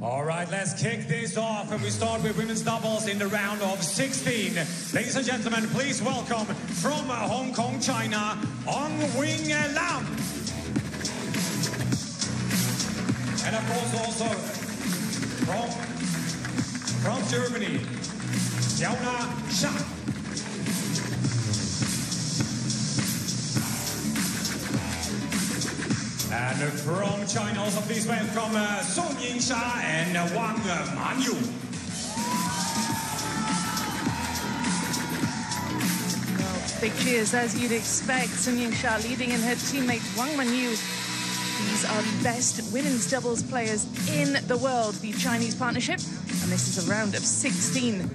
All right, let's kick this off, and we start with women's doubles in the round of 16. Ladies and gentlemen, please welcome from Hong Kong, China, Wing Lam. And of course also from Germany, Xiaona. And from China also please welcome Yingsha and WANG Manyu. Well, big cheers as you'd expect. Yingsha leading in her teammate Wang Manyu. These are the best women's doubles players in the world, the Chinese partnership. And this is a round of 16.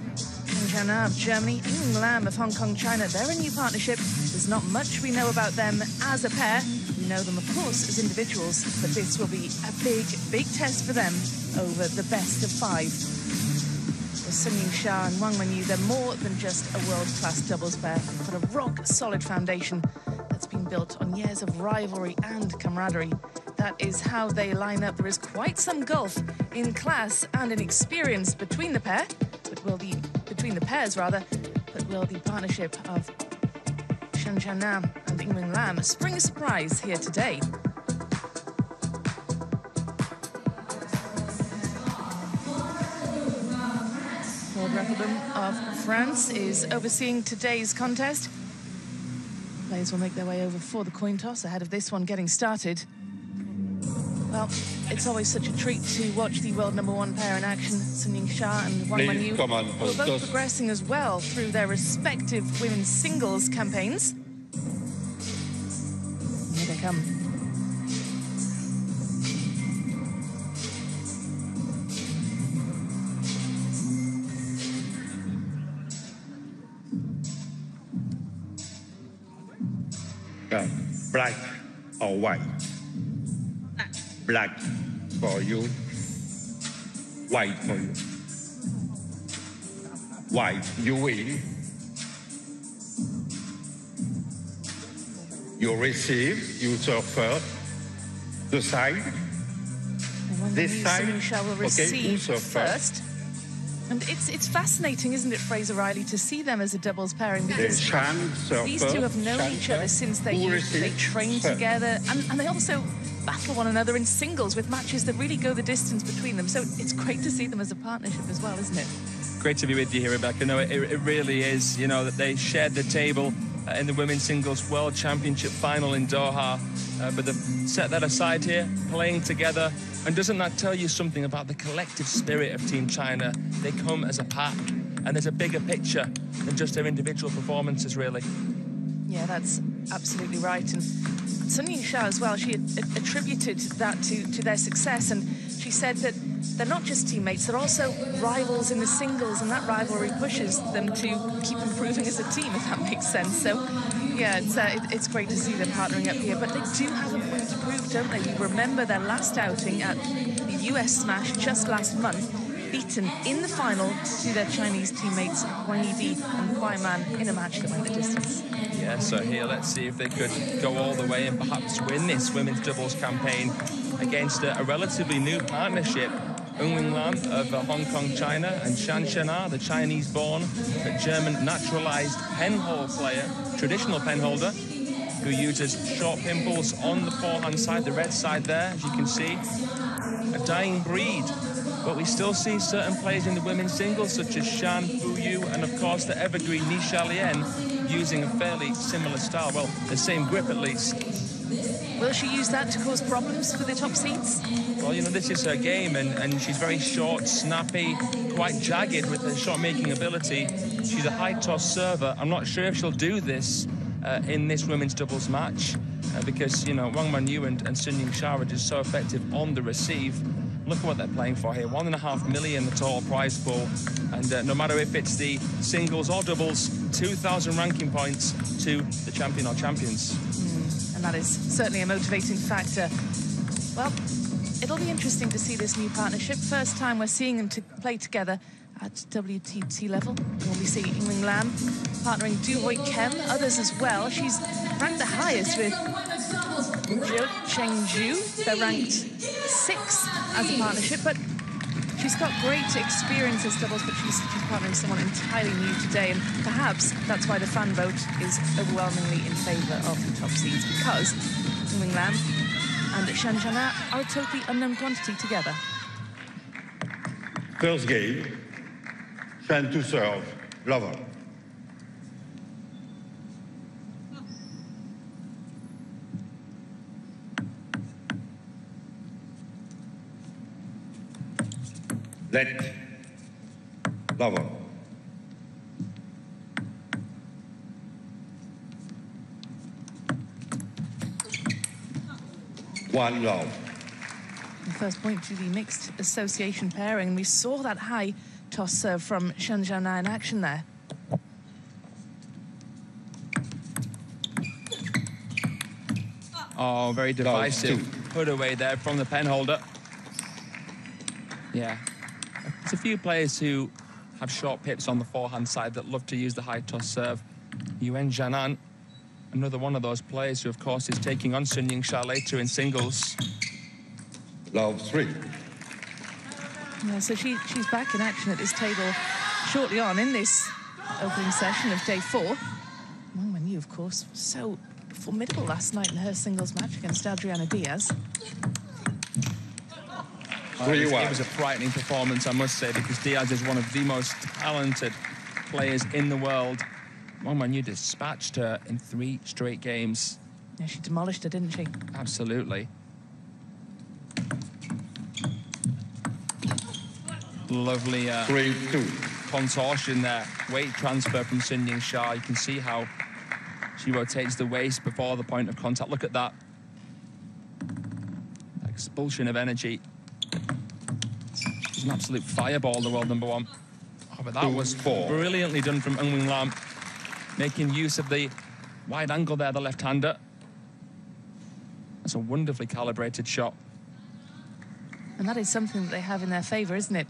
Xiaona of Germany, Ying Lam of Hong Kong, China. They're a new partnership. There's not much we know about them as a pair. We know them, of course, as individuals, but this will be a big, big test for them over the best of 5. With Yingsha and Wang Manyu, they're more than just a world-class doubles pair. They've got a rock-solid foundation that's been built on years of rivalry and camaraderie. That is how they line up. There is quite some gulf in class and in experience between the pair, between the pairs, but will the partnership of Xiaona and Ying Lam spring a surprise here today? World Record of France is overseeing today's contest. Players will make their way over for the coin toss ahead of this one getting started. Well, it's always such a treat to watch the world #1 pair in action, Yingsha and Wang Manyu, who are both progressing as well through their respective women's singles campaigns. Here they come. Black or white? Black for you, white for you. White, you win. You receive, you serve first. The side. This side. Yingsha will receive first. And it's fascinating, isn't it, Fraser Riley, to see them as a doubles pairing, because these two have known each other since they train together, and they also battle one another in singles with matches that really go the distance between them. So it's great to see them as a partnership as well, isn't it? Great to be with you here, Rebecca. No, it really is. You know, that they shared the table in the Women's Singles World Championship final in Doha. But they've set that aside here, playing together. And doesn't that tell you something about the collective spirit of Team China? They come as a pack, and there's a bigger picture than just their individual performances, really. Yeah, that's absolutely right. And Yingsha as well, she attributed that to their success, and she said that they're not just teammates, they're also rivals in the singles, and that rivalry pushes them to keep improving as a team, if that makes sense. So, yeah, it's great to see them partnering up here, but they do have a point to prove, don't they? You remember their last outing at the US Smash just last month, beaten in the final to their Chinese teammates Wang Yidi and Kuai Man in a match that went the distance. Yeah, so here, let's see if they could go all the way and perhaps win this women's doubles campaign against a relatively new partnership. Ying Lam of Hong Kong, China, and Xiaona, the Chinese-born but German naturalized penhold player, traditional penholder, who uses short pimples on the forehand side, the red side there, as you can see. A dying breed, but we still see certain players in the women's singles, such as SHAN, Yu, and of course the evergreen Nisha Lian, using a fairly similar style, well, the same grip at least. Will she use that to cause problems for the top seeds? Well, you know, this is her game, and she's very short, snappy, quite jagged with her shot-making ability. She's a high toss server. I'm not sure if she'll do this in this women's doubles match because, you know, Wang Manyu and Yingsha are just so effective on the receive. Look at what they're playing for here. $1.5 million the total prize pool. And no matter if it's the singles or doubles, 2,000 ranking points to the champion or champions. And that is certainly a motivating factor. Well, it'll be interesting to see this new partnership. First time we're seeing them play together at WTT level. We'll be seeing Ying Lam partnering Du Hui Kem, others as well. She's ranked the highest with Chengju. They're ranked 6th as a partnership, but she's got great experience as doubles, but she's partnering someone entirely new today, and perhaps that's why the fan vote is overwhelmingly in favour of the top seeds, because Wing Lam and Shan Shana are a totally unknown quantity together. First game, Shan to serve, lover. Let, lover. One love. The first point to the mixed association pairing. We saw that high toss serve from Shan Shana in action there. Oh, very divisive. Put away there from the pen holder. Yeah. There's a few players who have short pips on the forehand side that love to use the high toss serve. Yuan Zhanan, another one of those players who, of course, is taking on Sun Yingsha later in singles. Love 3. Yeah, so she's back in action at this table shortly on in this opening session of day 4. Wang Manyu, of course, so formidable last night in her singles match against Adriana Diaz. It was a frightening performance, I must say, because Diaz is one of the most talented players in the world. Wang Manyu dispatched her in 3 straight games. Yeah, she demolished her, didn't she? Absolutely. Lovely 3-2. contortion there. Weight transfer from Sun Yingsha. You can see how she rotates the waist before the point of contact. Look at that. Expulsion of energy. She's an absolute fireball, the world number 1. Oh, but that was brilliantly done from Wing Lam, making use of the wide angle there, the left-hander. That's a wonderfully calibrated shot. And that is something that they have in their favour, isn't it?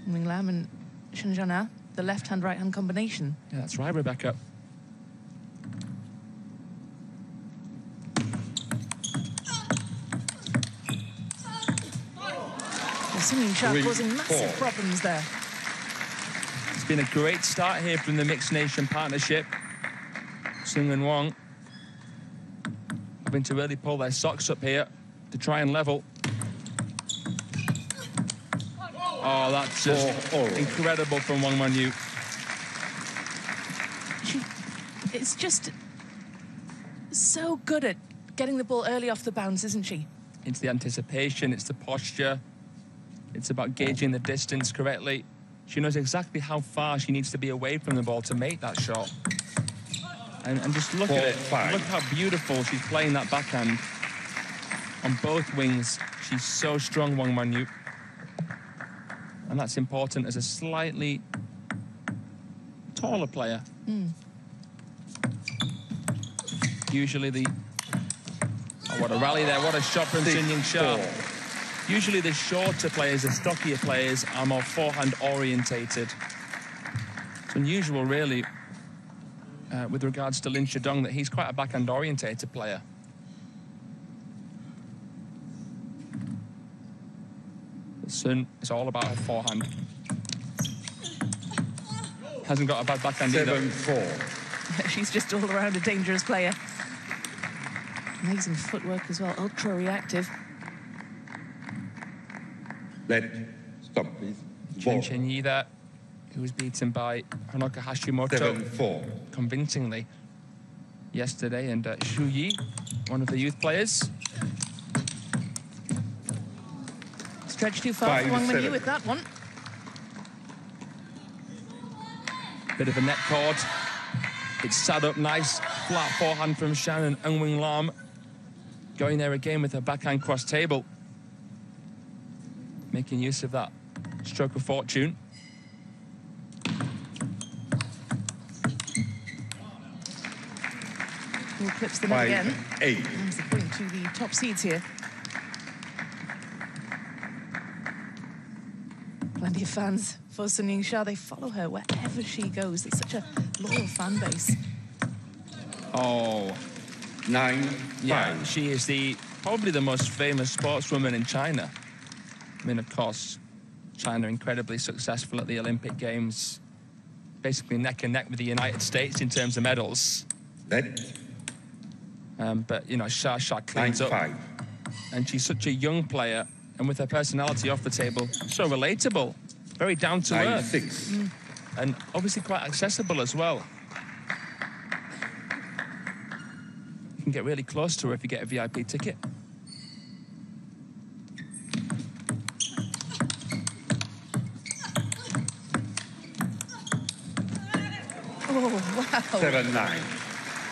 Wing Lam and Shan Shana, the left-hand, right-hand combination. Yeah, that's right, Rebecca. Sun Yingsha causing massive problems there. It's been a great start here from the Mixed Nation partnership. Sung and Wang having to really pull their socks up here to try and level. Oh, that's just incredible from Wang Manyu. It's just so good at getting the ball early off the bounce, isn't she? It's the anticipation, it's the posture. It's about gauging the distance correctly. She knows exactly how far she needs to be away from the ball to make that shot. And just look at it. Look how beautiful she's playing that backhand. On both wings, she's so strong, Wang Manyu. And that's important as a slightly taller player. Usually the... Oh, what a rally there. What a shot from Sun Yingsha. Usually the shorter players, the stockier players, are more forehand orientated. It's unusual, really, with regards to Lin Shidong, that he's quite a backhand orientated player. Sun is all about her forehand. Hasn't got a bad backhand either. 7-4. She's just all around a dangerous player. Amazing footwork as well, ultra reactive. Let, stop, please. Chen Chen-Yi there, who was beaten by Honoka Hashimoto 7-4. convincingly yesterday, and Xu Yi, one of the youth players. Stretched too far for Wang Manyu with that one. Bit of a net cord. It's sat up nice, flat forehand from Shan and Wing Lam. Going there again with her backhand cross table. Making use of that stroke of fortune. We'll clips the net again. 5-8. That's the point to the top seeds here. Plenty of fans for Sun Yingsha. They follow her wherever she goes. It's such a loyal fan base. Oh, 9-5. Yeah, she is probably the most famous sportswoman in China. I mean, of course, China incredibly successful at the Olympic Games, basically neck and neck with the United States in terms of medals. Net. But, you know, Xia cleans up. 9-5. And she's such a young player, and with her personality off the table, so relatable, very down to earth. 9-6. And obviously quite accessible as well. You can get really close to her if you get a VIP ticket. Oh, wow. 7-9.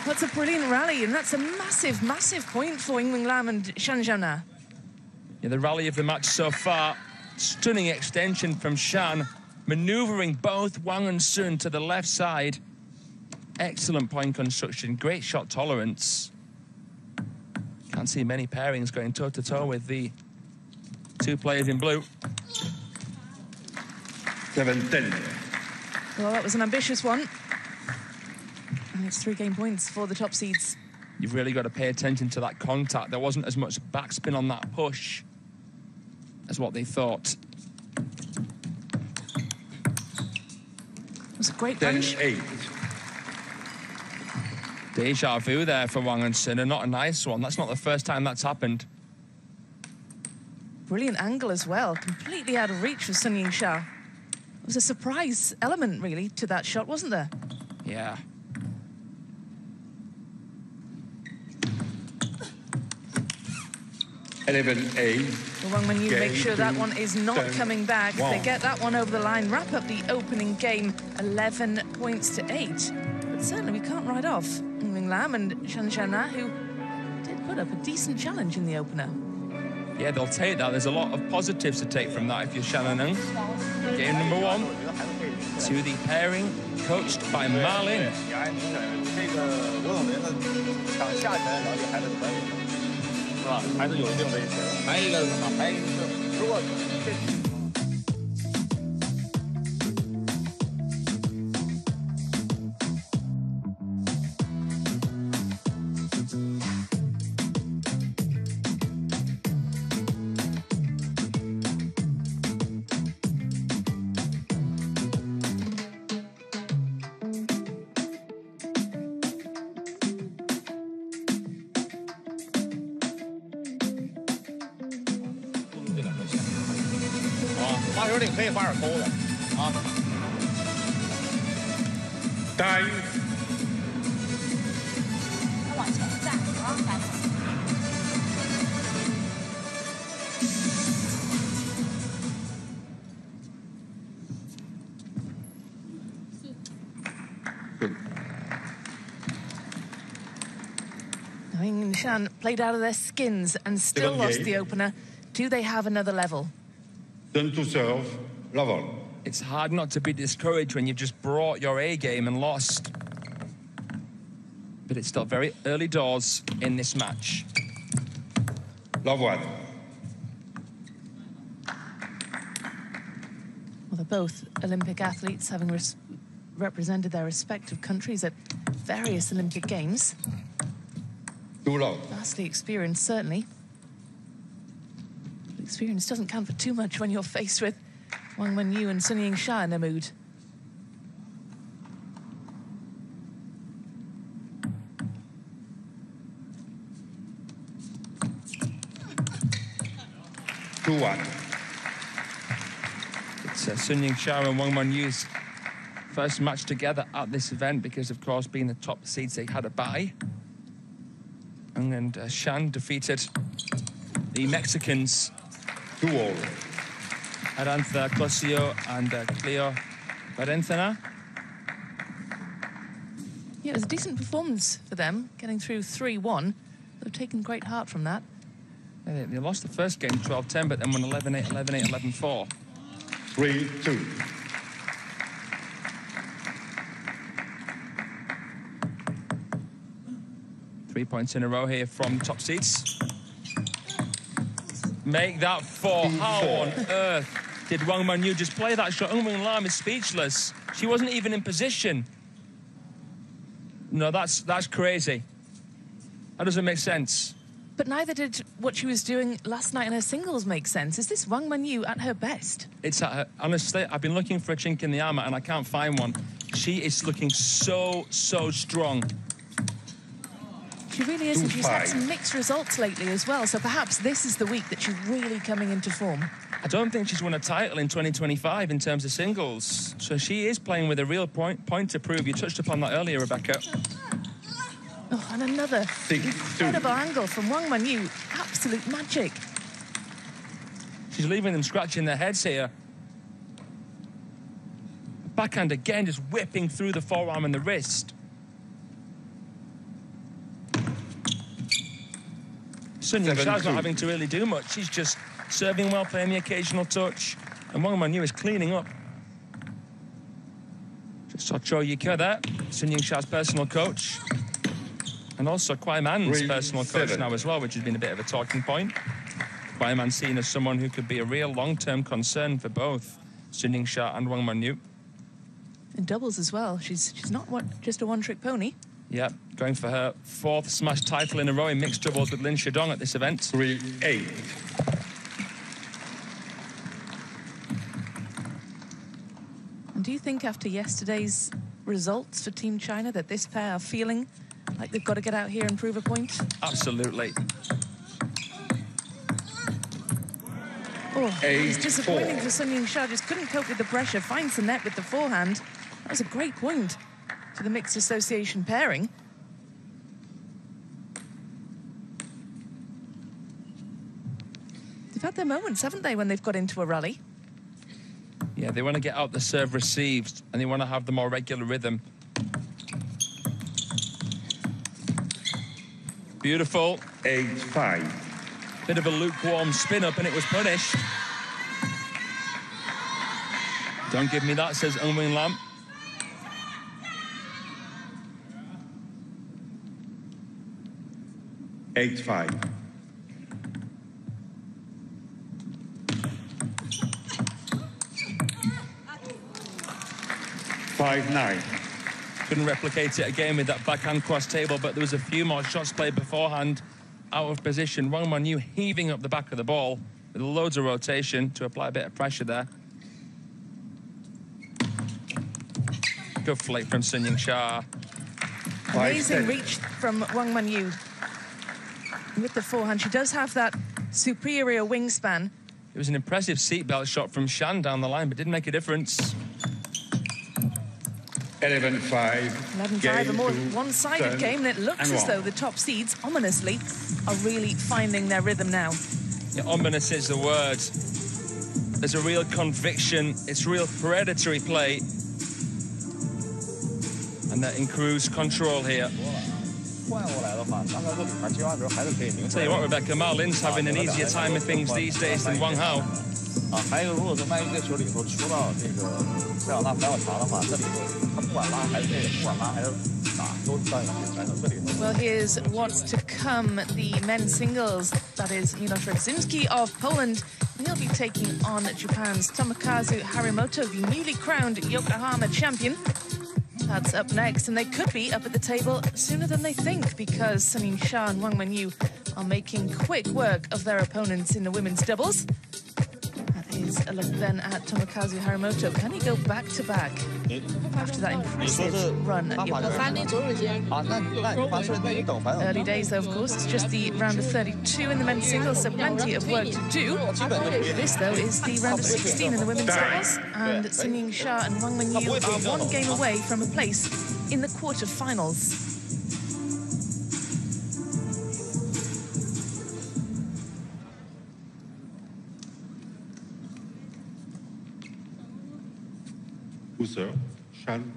That's a brilliant rally, and that's a massive, massive point for Ying Lam and Xiaona. Yeah, the rally of the match so far. Stunning extension from Shan, manoeuvring both Wang and Sun to the left side. Excellent point construction, great shot tolerance. Can't see many pairings going toe-to-toe with the two players in blue. 7-10. Well, that was an ambitious one. And it's 3 game points for the top seeds. You've really got to pay attention to that contact. There wasn't as much backspin on that push as what they thought. It was a great punch. 10-8. Deja vu there for Wang and Sun, and not a nice one. That's not the first time that's happened. Brilliant angle as well. Completely out of reach for Sun Yingsha. It was a surprise element, really, to that shot, wasn't there? Yeah. Well, Wang Manyu make sure that one is not coming back. If they get that one over the line, wrap up the opening game, 11 points to 8. But certainly we can't write off Ying Lam and Xiaona, who did put up a decent challenge in the opener. Yeah, they'll take that. There's a lot of positives to take from that if you're Xiaona. Game number 1 to the pairing coached by Ma Lin. Time. Ying and Shan played out of their skins and still lost the opener. Do they have another level? Turn to serve. Level. It's hard not to be discouraged when you've just brought your A game and lost. But it's still very early doors in this match. Love 1. Well, they're both Olympic athletes, having represented their respective countries at various Olympic Games. 2 love. Vastly experienced, certainly. But experience doesn't count for too much when you're faced with Wang Manyu and Sun Yingsha in a mood. It's Sun Yingsha and Wang Manyu's first match together at this event because, of course, being the top seeds, they had a bye. And Shan defeated the Mexicans 2-all. Arantxa Cosio and Cleo Berenthena. Yeah, it was a decent performance for them, getting through 3-1. They've taken great heart from that. They lost the first game 12-10, but then won 11-8, 11-8, 11-4. 3-2. Three points in a row here from top seeds. Make that 4. How on earth did Wang Manyu just play that shot? Ying Lam is speechless. She wasn't even in position. No, that's crazy. That doesn't make sense. But neither did what she was doing last night in her singles make sense. Is this Wang Manyu at her best? It's at her, honestly, I've been looking for a chink in the armour and I can't find one. She is looking so strong. She really is, and she's had some mixed results lately as well, so perhaps this is the week that she's really coming into form. I don't think she's won a title in 2025 in terms of singles, so she is playing with a real point to prove. You touched upon that earlier, Rebecca. Oh, and another incredible angle from Wang Manyu. Absolute magic. She's leaving them scratching their heads here. Backhand again, just whipping through the forearm and the wrist. Sun Yingsha's not having to really do much. She's just serving well, playing the occasional touch. And Wang Manyu is cleaning up. Just saw Cho Yika there, Sun Yingsha's personal coach. And also Kwai Man's personal coach now as well, which has been a bit of a talking point. Kwai Man seen as someone who could be a real long-term concern for both Sun Yingsha and Wang Manyu. In doubles as well. She's not just a one-trick pony. Yeah, going for her 4th smash title in a row in mixed doubles with Lin Shidong at this event. 3-8. And do you think after yesterday's results for Team China that this pair are feeling like they've got to get out here and prove a point? Absolutely. Oh, it's disappointing for Sun Yingsha. Just couldn't cope with the pressure. Finds the net with the forehand. That was a great point to the mixed association pairing. They've had their moments, haven't they, when they've got into a rally? Yeah, they want to get out the serve received and they want to have the more regular rhythm. Beautiful. 8-5. Bit of a lukewarm spin up and it was punished. Don't give me that, says Eun Lam. Eight, 5. 5-9. Couldn't replicate it again with that backhand cross table, but there was a few more shots played beforehand out of position. Wang Manyu heaving up the back of the ball with loads of rotation to apply a bit of pressure there. Good flick from Sun Yingsha. Amazing reach from Wang Manyu. With the forehand, she does have that superior wingspan. It was an impressive seatbelt shot from SHAN down the line, but didn't make a difference. 11-5. 11-5, a more one-sided game, and it looks as though the top seeds, ominously, are really finding their rhythm now. Yeah, ominous is the word. There's a real conviction. It's real predatory play. And they're in cruise control here. I'll tell you what, Rebecca, Ma Lin's having an easier time of things these days than Wang Hao. Well, here's what's to come. The men's singles, that is Miloš Radzinski of Poland. He'll be taking on Japan's Tomokazu Harimoto, the newly crowned Yokohama champion. That's up next, and they could be up at the table sooner than they think, because Sun Yingsha and Wang Manyu are making quick work of their opponents in the women's doubles. That is a look then at Tomokazu Harimoto. Can he go back-to-back after that impressive run at Yokohama? Early days, though, of course. It's just the round of 32 in the men's singles, so plenty of work to do. This, though, is the round of 16 in the women's doubles, and Sun Yingsha and Wang Manyu are one game away from a place in the quarter-finals. Who's there? SHAN.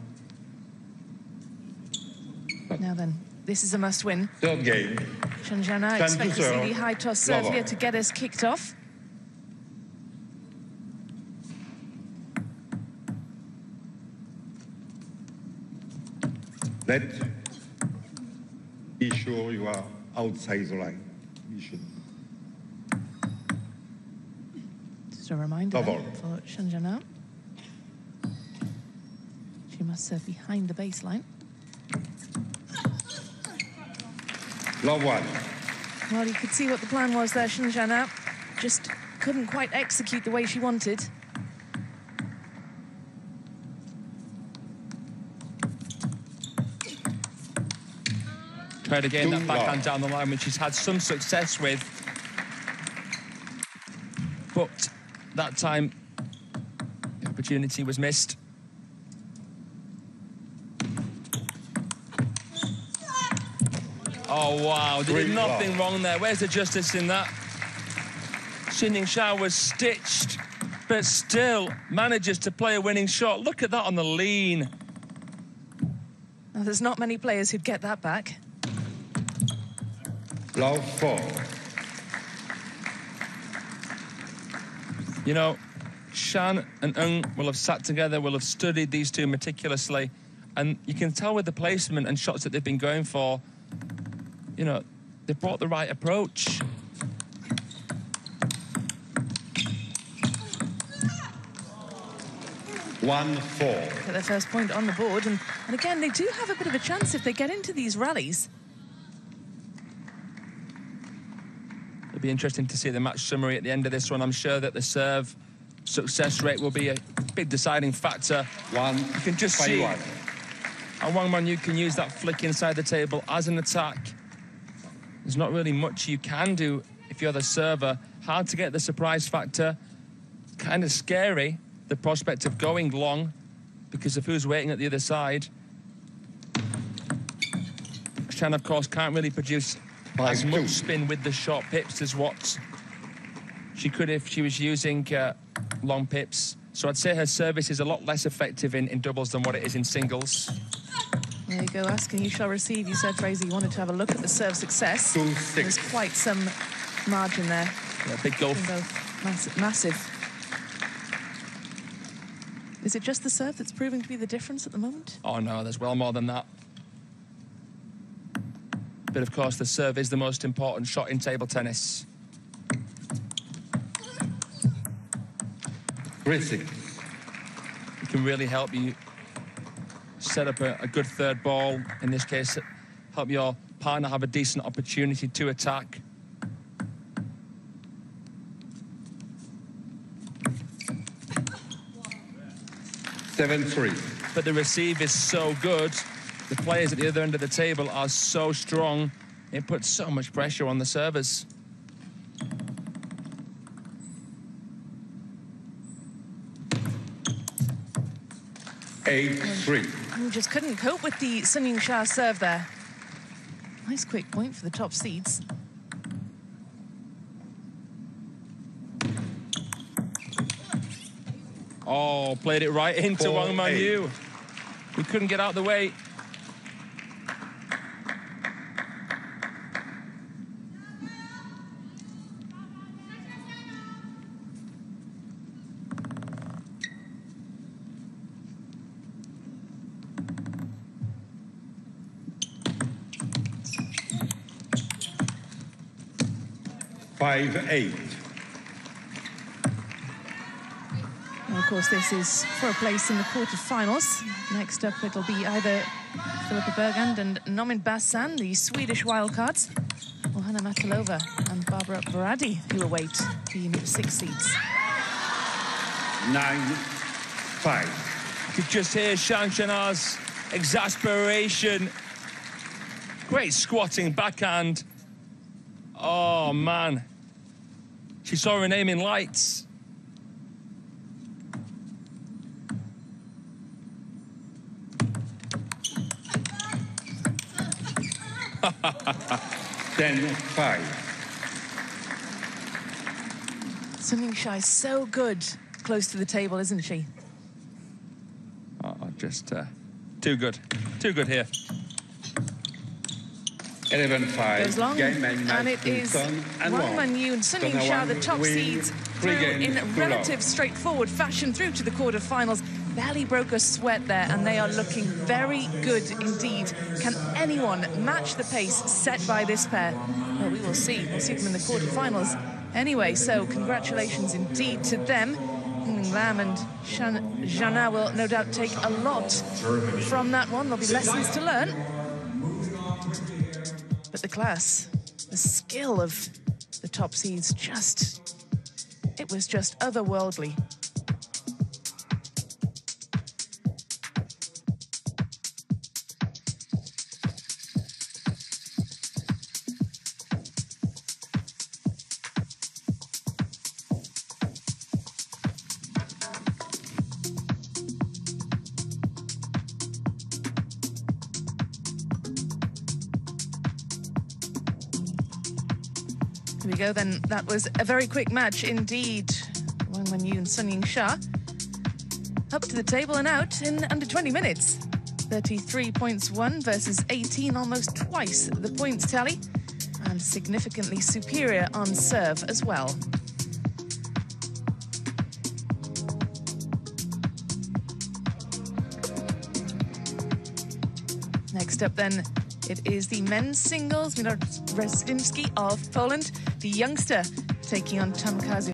Now then, this is a must-win. Third game. SHAN expects to see the high toss serve here to get us kicked off. Let be sure you are outside the line. You should. Just a reminder for SHAN. She must serve behind the baseline. Love 1. Well, you could see what the plan was there, Xiaona. Just couldn't quite execute the way she wanted. Tried again that backhand down the line, which she's had some success with. But that time, the opportunity was missed. Oh, wow, they did nothing wrong there. Where's the justice in that? Yingsha was stitched, but still manages to play a winning shot. Look at that on the lean. Well, there's not many players who'd get that back. Love 4. You know, Shan and will have sat together, will have studied these two meticulously, and you can tell with the placement and shots that they've been going for, you know, they brought the right approach. One 4. Get their first point on the board, and again, they do have a bit of a chance if they get into these rallies. It'll be interesting to see the match summary at the end of this one. I'm sure that the serve success rate will be a big deciding factor. You can just see how Wang Manyu can use that flick inside the table as an attack. There's not really much you can do if you're the server. Hard to get the surprise factor. Kind of scary, the prospect of going long because of who's waiting at the other side. Shan, of course, can't really produce as much spin with the short pips as what she could if she was using long pips. So I'd say her service is a lot less effective in doubles than what it is in singles. There you go, asking you shall receive. You said, Fraser, you wanted to have a look at the serve success. There's quite some margin there. Yeah, big gulf. Massive. Is it just the serve that's proving to be the difference at the moment? Oh, no, there's well more than that. But, of course, the serve is the most important shot in table tennis. Racing. It can really help you set up a good third ball. In this case, help your partner have a decent opportunity to attack. Seven 3. But the receive is so good. The players at the other end of the table are so strong. It puts so much pressure on the servers. Eight 3. You just couldn't cope with the Yingsha serve there. Nice quick point for the top seeds. Oh, played it right into Wang Manyu. He couldn't get out of the way. Five 8. And of course, this is for a place in the quarterfinals. Next up, it'll be either Philippa Bergand and Nomin Bassan, the Swedish wildcards, or Hanna Matalova and Barbara Varadi, who await the 6 seeds. 9-5. You could just hear Xiaona's exasperation. Great squatting backhand. Oh, man. She saw her name in lights. Then 5. Yingsha is so good close to the table, isn't she? Oh, just too good. Too good here. 11-5. Goes long, and it is Wang Manyu and Yingsha, the top seeds, through in relative straightforward fashion through to the quarterfinals. Barely broke a sweat there, and they are looking very good indeed. Can anyone match the pace set by this pair? Well, we will see. We'll see them in the quarterfinals. Anyway, so congratulations indeed to them. Lam and Xiaona will no doubt take a lot from that one. There'll be lessons to learn. But at the class. The skill of the top seeds it was just otherworldly. Here we go then. That was a very quick match indeed. Wang Manyu and Sun Yingsha up to the table and out in under 20 minutes. 33 points won versus 18, almost twice the points tally, and significantly superior on serve as well. Next up then, it is the men's singles. Milor Restinski of Poland, the youngster, taking on Tomkazu.